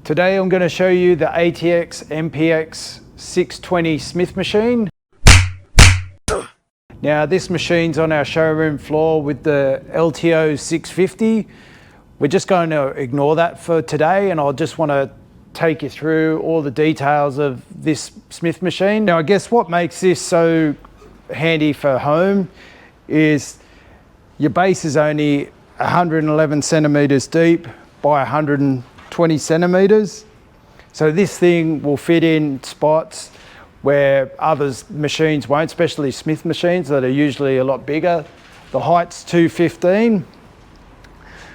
Today I'm going to show you the ATX MPX 620 Smith machine. Now this machine's on our showroom floor with the LTO 650. We're just going to ignore that for today, and I'll just want to take you through all the details of this Smith machine. Now I guess what makes this so handy for home is your base is only 111 centimeters deep by 120 centimeters. So this thing will fit in spots where others machines won't, especially Smith machines that are usually a lot bigger. The height's 215.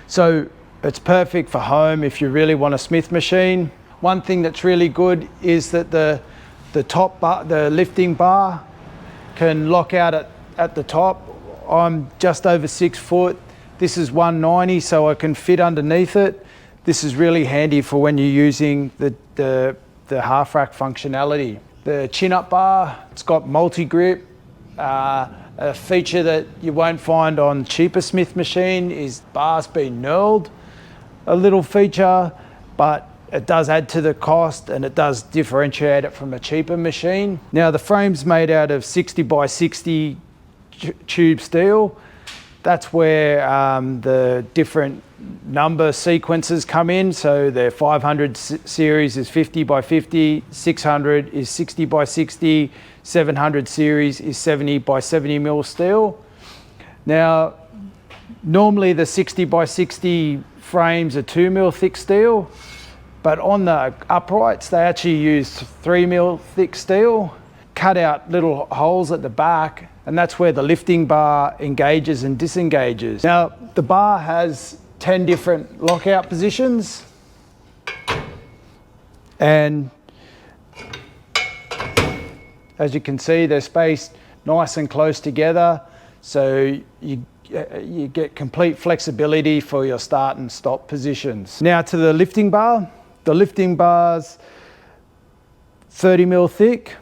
So it's perfect for home if you really want a Smith machine. One thing that's really good is that the top bar, the lifting bar, can lock out at the top. I'm just over 6 foot. This is 190, so I can fit underneath it. This is really handy for when you're using the half rack functionality. The chin up bar, it's got multi-grip. A feature that you won't find on cheaper Smith machine is bars being knurled. A little feature, but it does add to the cost and it does differentiate it from a cheaper machine. Now the frame's made out of 60 by 60 tube steel. That's where the different number sequences come in. So the 500 series is 50 by 50, 600 is 60 by 60, 700 series is 70 by 70 mil steel. Now, normally the 60 by 60 frames are 2 mil thick steel, but on the uprights, they actually use 3 mil thick steel, cut out little holes at the back, and that's where the lifting bar engages and disengages. Now, the bar has 10 different lockout positions, and as you can see, they're spaced nice and close together, so you get complete flexibility for your start and stop positions. Now to the lifting bar. The lifting bar's 30 mil thick.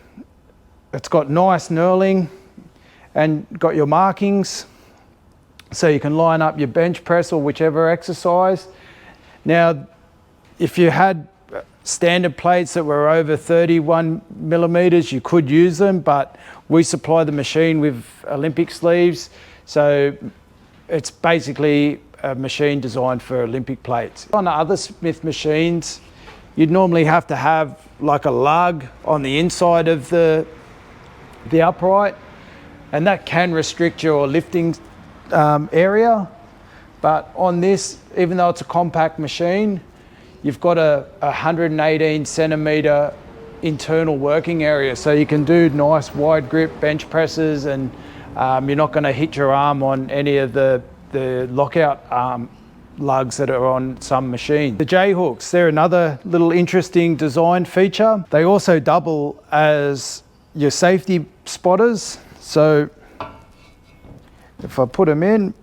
It's got nice knurling and got your markings, so you can line up your bench press or whichever exercise. Now, if you had standard plates that were over 31 millimeters, you could use them, but we supply the machine with Olympic sleeves, so it's basically a machine designed for Olympic plates. On other Smith machines, you'd normally have to have like a lug on the inside of the upright, and that can restrict your lifting area. But on this, even though it's a compact machine, you've got a 118 centimeter internal working area, so you can do nice wide grip bench presses, and you're not going to hit your arm on any of the lockout lugs that are on some machines. The J-hooks, they're another little interesting design feature. They also double as your safety spotters. So if I put them in,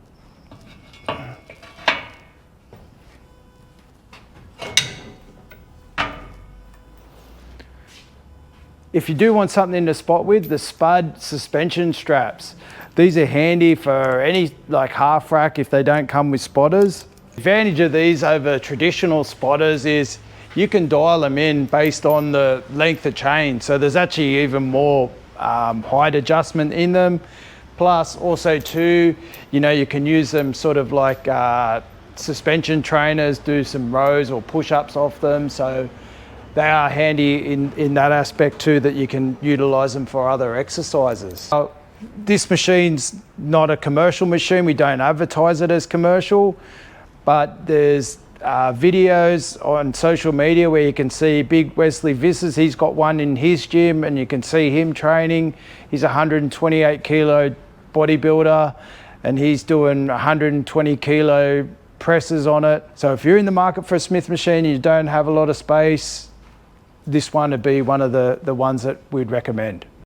if you do want something to spot with, the Spud suspension straps. These are handy for any like half rack if they don't come with spotters. The advantage of these over traditional spotters is you can dial them in based on the length of chain. So there's actually even more height adjustment in them. Plus also too, you can use them sort of like suspension trainers, do some rows or push-ups off them. So they are handy in that aspect too, that you can utilize them for other exercises. This machine's not a commercial machine. We don't advertise it as commercial, but there's videos on social media where you can see Big Wesley Visses. He's got one in his gym and you can see him training. He's a 128 kilo bodybuilder and he's doing 120 kilo presses on it. So if you're in the market for a Smith machine and you don't have a lot of space, this one would be one of the ones that we'd recommend.